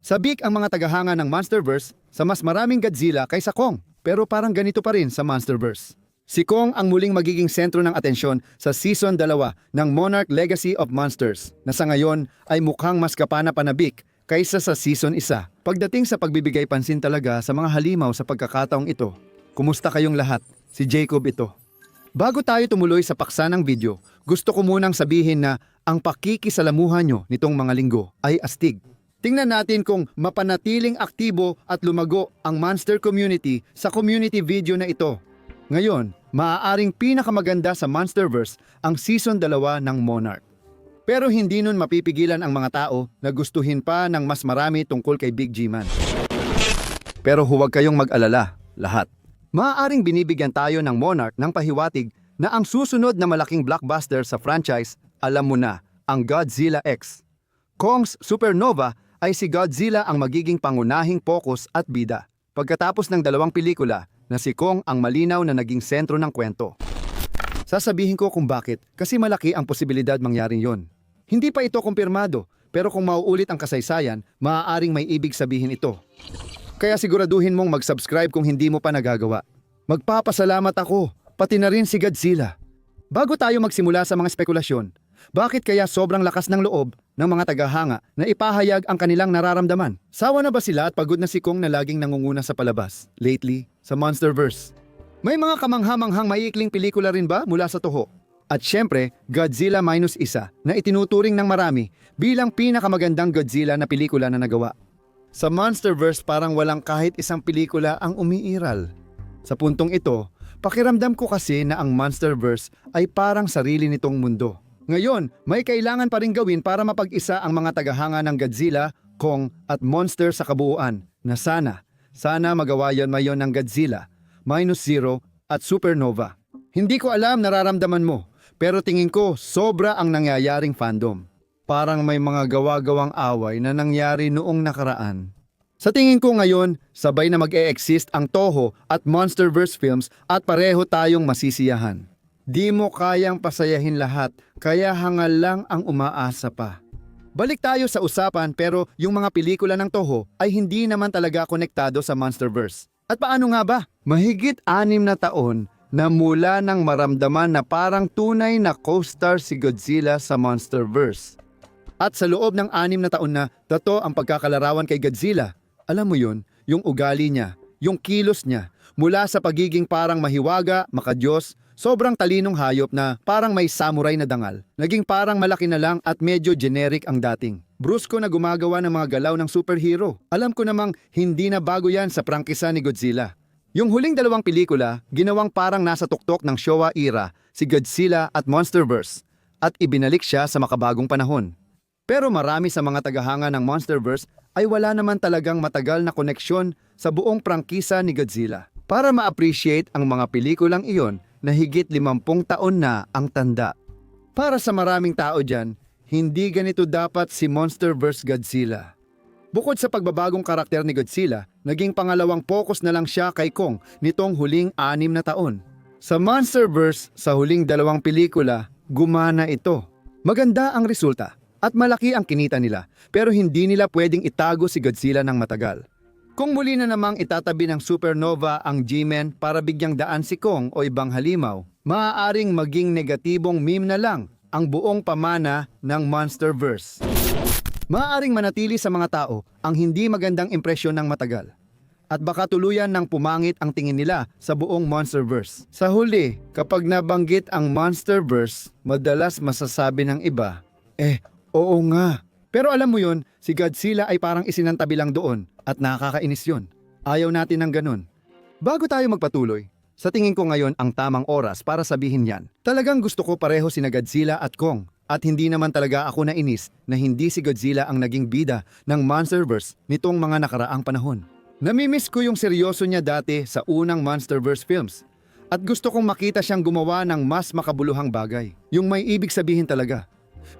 Sabik ang mga tagahanga ng Monsterverse sa mas maraming Godzilla kaysa Kong, pero parang ganito pa rin sa Monsterverse. Si Kong ang muling magiging sentro ng atensyon sa Season 2 ng Monarch Legacy of Monsters na sa ngayon ay mukhang mas kapana-panabik kaysa sa Season 1. Pagdating sa pagbibigay pansin talaga sa mga halimaw sa pagkakataong ito, kumusta kayong lahat? Si Jacob ito. Bago tayo tumuloy sa paksa ng video, gusto ko munang sabihin na ang pakikisalamuhan nyo nitong mga linggo ay astig. Tingnan natin kung mapanatiling aktibo at lumago ang monster community sa community video na ito. Ngayon, maaaring pinakamaganda sa Monsterverse ang Season 2 ng Monarch. Pero hindi nun mapipigilan ang mga tao na gustuhin pa ng mas marami tungkol kay Big G-Man. Pero huwag kayong mag-alala, lahat. Maaaring binibigyan tayo ng Monarch ng pahiwatig na ang susunod na malaking blockbuster sa franchise, alam mo na, ang Godzilla X. Kong's Supernova ay si Godzilla ang magiging pangunahing focus at bida. Pagkatapos ng dalawang pelikula, na si Kong ang malinaw na naging sentro ng kwento. Sasabihin ko kung bakit, kasi malaki ang posibilidad mangyaring yon. Hindi pa ito kumpirmado, pero kung mauulit ang kasaysayan, maaaring may ibig sabihin ito. Kaya siguraduhin mong mag-subscribe kung hindi mo pa nagagawa. Magpapasalamat ako, pati na rin si Godzilla. Bago tayo magsimula sa mga spekulasyon, bakit kaya sobrang lakas ng loob ng mga tagahanga na ipahayag ang kanilang nararamdaman? Sawa na ba sila at pagod na si Kong na laging nangunguna sa palabas lately sa Monsterverse? May mga kamangha-manghang maiikling pelikula rin ba mula sa toho? At syempre, Godzilla Minus Isa na itinuturing ng marami bilang pinakamagandang Godzilla na pelikula na nagawa. Sa Monsterverse parang walang kahit isang pelikula ang umiiral. Sa puntong ito, pakiramdam ko kasi na ang Monsterverse ay parang sarili nitong mundo. Ngayon, may kailangan pa rin gawin para mapag-isa ang mga tagahanga ng Godzilla, Kong at Monster sa kabuuan na sana magawa yon mayon ng Godzilla, Minus Zero at Supernova. Hindi ko alam nararamdaman mo, pero tingin ko sobra ang nangyayaring fandom. Parang may mga gawa-gawang away na nangyari noong nakaraan. Sa tingin ko ngayon, sabay na mag-e-exist ang Toho at Monsterverse films at pareho tayong masisiyahan. Di mo kayang pasayahin lahat, kaya hangal lang ang umaasa pa. Balik tayo sa usapan pero yung mga pelikula ng Toho ay hindi naman talaga konektado sa Monsterverse. At paano nga ba? Mahigit 6 na taon na mula nang maramdaman na parang tunay na co-star si Godzilla sa Monsterverse. At sa loob ng 6 na taon na, tato ang pagkakalarawan kay Godzilla. Alam mo yun, yung ugali niya, yung kilos niya, mula sa pagiging parang mahiwaga, makadiyos, sobrang talinong hayop na parang may samurai na dangal. Naging parang malaki na lang at medyo generic ang dating. Brusko na gumagawa ng mga galaw ng superhero. Alam ko namang hindi na bago yan sa prangkisa ni Godzilla. Yung huling 2 pelikula, ginawang parang nasa tuktok ng Showa era, si Godzilla at Monsterverse, at ibinalik siya sa makabagong panahon. Pero marami sa mga tagahanga ng Monsterverse ay wala naman talagang matagal na koneksyon sa buong prangkisa ni Godzilla. Para ma-appreciate ang mga pelikulang iyon, na higit 50 taon na ang tanda. Para sa maraming tao dyan, hindi ganito dapat si Monsterverse Godzilla. Bukod sa pagbabagong karakter ni Godzilla, naging pangalawang focus na lang siya kay Kong nitong huling 6 na taon. Sa Monsterverse, sa huling 2 pelikula, gumana ito. Maganda ang resulta at malaki ang kinita nila, pero hindi nila pwedeng itago si Godzilla ng matagal. Kung muli na namang itatabi ng Supernova ang G-Men para bigyang daan si Kong o ibang halimaw, maaaring maging negatibong meme na lang ang buong pamana ng Monsterverse. Maaaring manatili sa mga tao ang hindi magandang impresyon ng matagal. At baka tuluyan ng pumangit ang tingin nila sa buong Monsterverse. Sa huli, kapag nabanggit ang Monsterverse, madalas masasabi ng iba, oo nga. Pero alam mo yun, si Godzilla ay parang isinantabi lang doon at nakakainis yun. Ayaw natin ng ganun. Bago tayo magpatuloy, sa tingin ko ngayon ang tamang oras para sabihin yan. Talagang gusto ko pareho sina Godzilla at Kong at hindi naman talaga ako nainis na hindi si Godzilla ang naging bida ng Monsterverse nitong mga nakaraang panahon. Namimiss ko yung seryoso niya dati sa unang Monsterverse films at gusto kong makita siyang gumawa ng mas makabuluhang bagay. Yung may ibig sabihin talaga.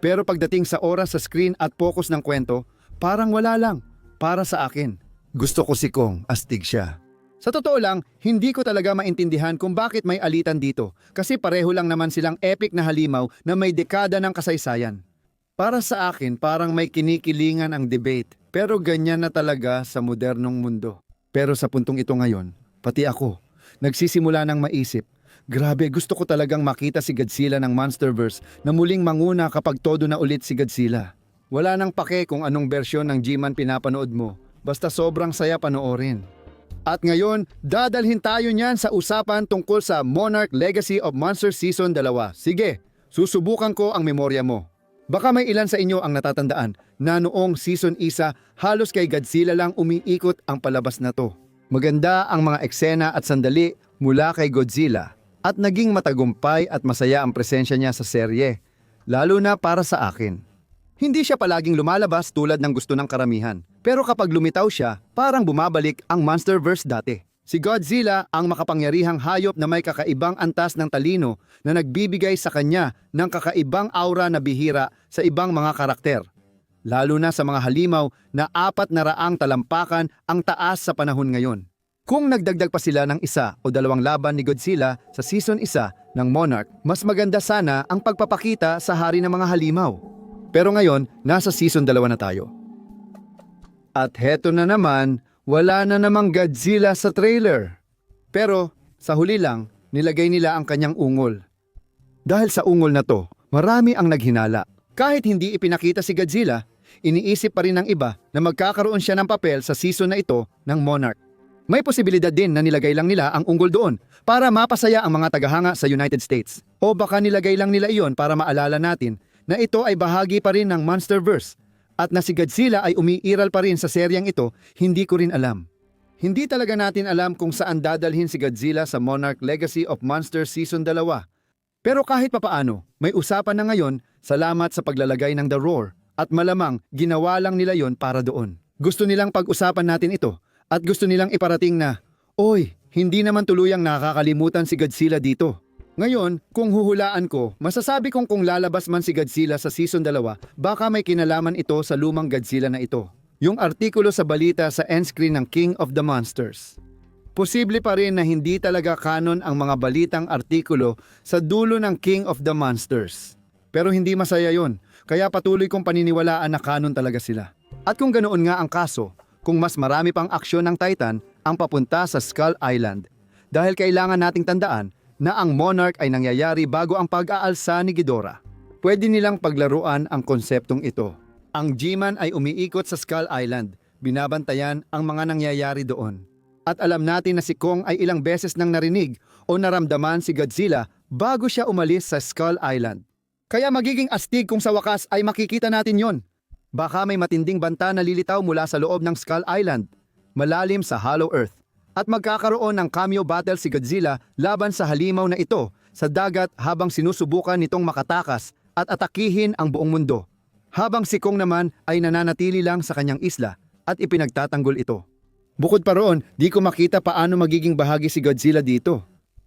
Pero pagdating sa oras sa screen at focus ng kwento, parang wala lang. Para sa akin, gusto ko si Kong, astig siya. Sa totoo lang, hindi ko talaga maintindihan kung bakit may alitan dito kasi pareho lang naman silang epic na halimaw na may dekada ng kasaysayan. Para sa akin, parang may kinikilingan ang debate Pero ganyan na talaga sa modernong mundo. Pero sa puntong ito ngayon, pati ako, nagsisimula ng maisip, grabe, gusto ko talagang makita si Godzilla ng Monsterverse na muling manguna kapag todo na ulit si Godzilla. Wala nang pake kung anong bersyon ng G-Man pinapanood mo, basta sobrang saya panoorin. At ngayon, dadalhin tayo niyan sa usapan tungkol sa Monarch Legacy of Monsters Season 2. Sige, susubukan ko ang memorya mo. Baka may ilan sa inyo ang natatandaan na noong Season 1, halos kay Godzilla lang umiikot ang palabas na to. Maganda ang mga eksena at sandali mula kay Godzilla at naging matagumpay at masaya ang presensya niya sa serye, lalo na para sa akin. Hindi siya palaging lumalabas tulad ng gusto ng karamihan, pero kapag lumitaw siya, parang bumabalik ang Monsterverse dati. Si Godzilla ang makapangyarihang hayop na may kakaibang antas ng talino na nagbibigay sa kanya ng kakaibang aura na bihira sa ibang mga karakter. Lalo na sa mga halimaw na 400 talampakan ang taas sa panahon ngayon. Kung nagdagdag pa sila ng 1 o 2 laban ni Godzilla sa Season 1 ng Monarch, mas maganda sana ang pagpapakita sa hari ng mga halimaw. Pero ngayon, nasa Season 2 na tayo. At heto na naman, wala na namang Godzilla sa trailer. Pero sa huli lang, nilagay nila ang kanyang ungol. Dahil sa ungol na to, marami ang naghinala. Kahit hindi ipinakita si Godzilla, iniisip pa rin ng iba na magkakaroon siya ng papel sa season na ito ng Monarch. May posibilidad din na nilagay lang nila ang ungol doon para mapasaya ang mga tagahanga sa United States. O baka nilagay lang nila iyon para maalala natin na ito ay bahagi pa rin ng Monsterverse. At na si Godzilla ay umiiral pa rin sa seryang ito, hindi ko rin alam. Hindi talaga natin alam kung saan dadalhin si Godzilla sa Monarch Legacy of Monsters Season 2. Pero kahit papaano, may usapan na ngayon, salamat sa paglalagay ng The Roar, at malamang ginawa lang nila yon para doon. Gusto nilang pag-usapan natin ito, at gusto nilang iparating na, oy, hindi naman tuluyang nakakalimutan si Godzilla dito. Ngayon, kung huhulaan ko, masasabi kong kung lalabas man si Godzilla sa Season 2, baka may kinalaman ito sa lumang Godzilla na ito. Yung artikulo sa balita sa end screen ng King of the Monsters. Posible pa rin na hindi talaga kanon ang mga balitang artikulo sa dulo ng King of the Monsters. Pero hindi masaya yon, kaya patuloy kong paniniwalaan na kanon talaga sila. At kung ganoon nga ang kaso, kung mas marami pang aksyon ng Titan ang papunta sa Skull Island, dahil kailangan nating tandaan na ang Monarch ay nangyayari bago ang pag-aalsa ni Ghidorah. Pwede nilang paglaruan ang konseptong ito. Ang G-Man ay umiikot sa Skull Island, binabantayan ang mga nangyayari doon. At alam natin na si Kong ay ilang beses nang narinig o naramdaman si Godzilla bago siya umalis sa Skull Island. Kaya magiging astig kung sa wakas ay makikita natin yon. Baka may matinding banta na lilitaw mula sa loob ng Skull Island, malalim sa Hollow Earth. At magkakaroon ng cameo battle si Godzilla laban sa halimaw na ito sa dagat habang sinusubukan nitong makatakas at atakihin ang buong mundo. Habang si Kong naman ay nananatili lang sa kanyang isla at ipinagtatanggol ito. Bukod pa roon, di ko makita paano magiging bahagi si Godzilla dito.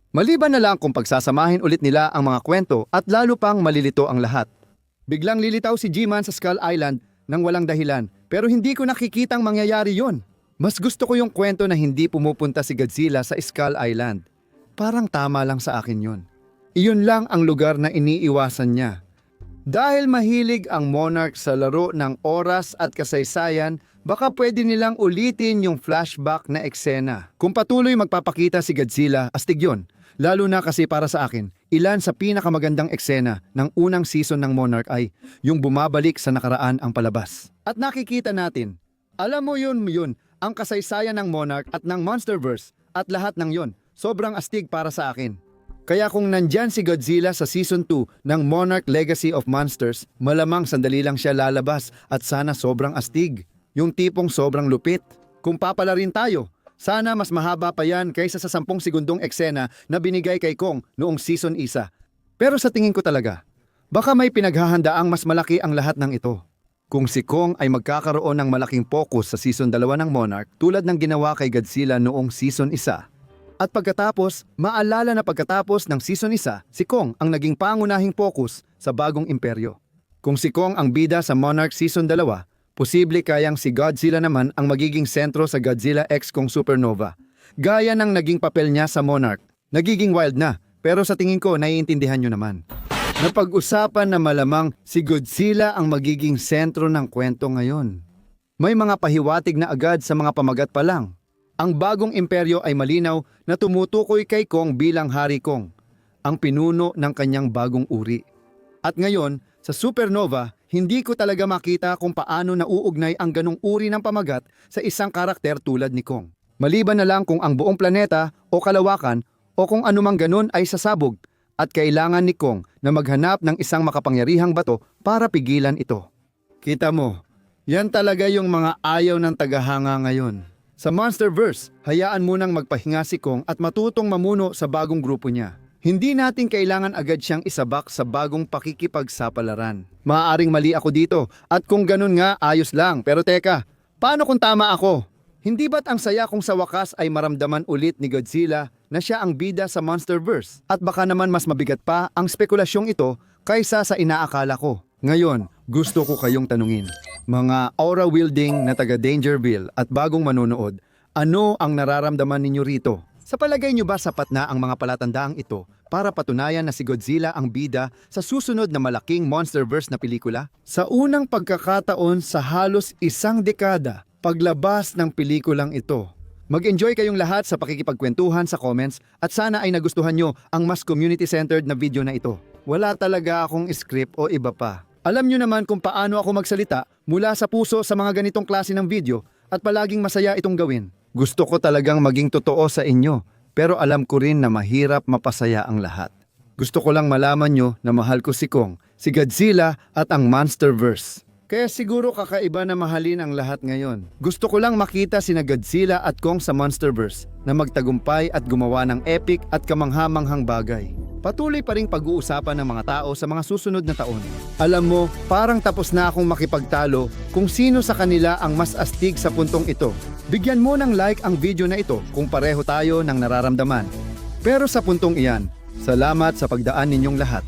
Maliban na lang kung pagsasamahin ulit nila ang mga kwento at lalo pang malilito ang lahat. Biglang lilitaw si G-Man sa Skull Island nang walang dahilan, pero hindi ko nakikitang mangyayari yon. Mas gusto ko yung kwento na hindi pumupunta si Godzilla sa Skull Island. Parang tama lang sa akin yun. Iyon lang ang lugar na iniiwasan niya. Dahil mahilig ang Monarch sa laro ng oras at kasaysayan, baka pwede nilang ulitin yung flashback na eksena. Kung patuloy magpapakita si Godzilla, astig yun. Lalo na kasi para sa akin, ilan sa pinakamagandang eksena ng unang season ng Monarch ay yung bumabalik sa nakaraan ang palabas. At nakikita natin, alam mo yun, ang kasaysayan ng Monarch at ng Monsterverse at lahat ng yon, sobrang astig para sa akin. Kaya kung nandyan si Godzilla sa Season 2 ng Monarch Legacy of Monsters, malamang sandali lang siya lalabas at sana sobrang astig. Yung tipong sobrang lupit. Kung papalarin tayo, sana mas mahaba pa yan kaysa sa 10 segundong eksena na binigay kay Kong noong Season 1. Pero sa tingin ko talaga, baka may pinaghahandaang mas malaki ang lahat ng ito. Kung si Kong ay magkakaroon ng malaking focus sa Season 2 ng Monarch tulad ng ginawa kay Godzilla noong Season 1. At pagkatapos, maalala na pagkatapos ng Season 1, si Kong ang naging pangunahing focus sa bagong imperyo. Kung si Kong ang bida sa Monarch Season 2, posible kayang si Godzilla naman ang magiging sentro sa Godzilla X Kong Supernova. Gaya ng naging papel niya sa Monarch. Nagiging wild na, pero sa tingin ko naiintindihan nyo naman. Napag-usapan na malamang si Godzilla ang magiging sentro ng kwento ngayon. May mga pahiwatig na agad sa mga pamagat pa lang. Ang bagong imperyo ay malinaw na tumutukoy kay Kong bilang Hari Kong, ang pinuno ng kanyang bagong uri. At ngayon, sa supernova, hindi ko talaga makita kung paano nauugnay ang ganong uri ng pamagat sa isang karakter tulad ni Kong. Maliban na lang kung ang buong planeta o kalawakan o kung anumang ganon ay sasabog at kailangan ni Kong na maghanap ng isang makapangyarihang bato para pigilan ito. Kita mo, yan talaga yung mga ayaw ng tagahanga ngayon. Sa Monsterverse, hayaan munang magpahinga si Kong at matutong mamuno sa bagong grupo niya. Hindi natin kailangan agad siyang isabak sa bagong pakikipagsapalaran. Maaaring mali ako dito at kung ganun nga ayos lang. Pero teka, paano kung tama ako? Hindi ba't ang saya kung sa wakas ay maramdaman ulit ni Godzilla na siya ang bida sa Monsterverse? At baka naman mas mabigat pa ang spekulasyong ito kaysa sa inaakala ko. Ngayon, gusto ko kayong tanungin. Mga aura-wielding na taga Dangerville at bagong manonood, ano ang nararamdaman ninyo rito? Sa palagay nyo ba sapat na ang mga palatandaang ito para patunayan na si Godzilla ang bida sa susunod na malaking Monsterverse na pelikula? Sa unang pagkakataon sa halos isang dekada, paglabas ng pelikulang ito. Mag-enjoy kayong lahat sa pakikipagkwentuhan sa comments at sana ay nagustuhan nyo ang mas community-centered na video na ito. Wala talaga akong script o iba pa. Alam nyo naman kung paano ako magsalita mula sa puso sa mga ganitong klase ng video at palaging masaya itong gawin. Gusto ko talagang maging totoo sa inyo, pero alam ko rin na mahirap mapasaya ang lahat. Gusto ko lang malaman nyo na mahal ko si Kong, si Godzilla at ang Monsterverse. Kaya siguro kakaiba na mahalin ang lahat ngayon. Gusto ko lang makita sina Godzilla at Kong sa Monsterverse na magtagumpay at gumawa ng epic at kamanghamanghang bagay. Patuloy pa ring pag-uusapan ng mga tao sa mga susunod na taon. Alam mo, parang tapos na akong makipagtalo kung sino sa kanila ang mas astig sa puntong ito. Bigyan mo ng like ang video na ito kung pareho tayo ng nararamdaman. Pero sa puntong iyan, salamat sa pagdaan ninyong lahat.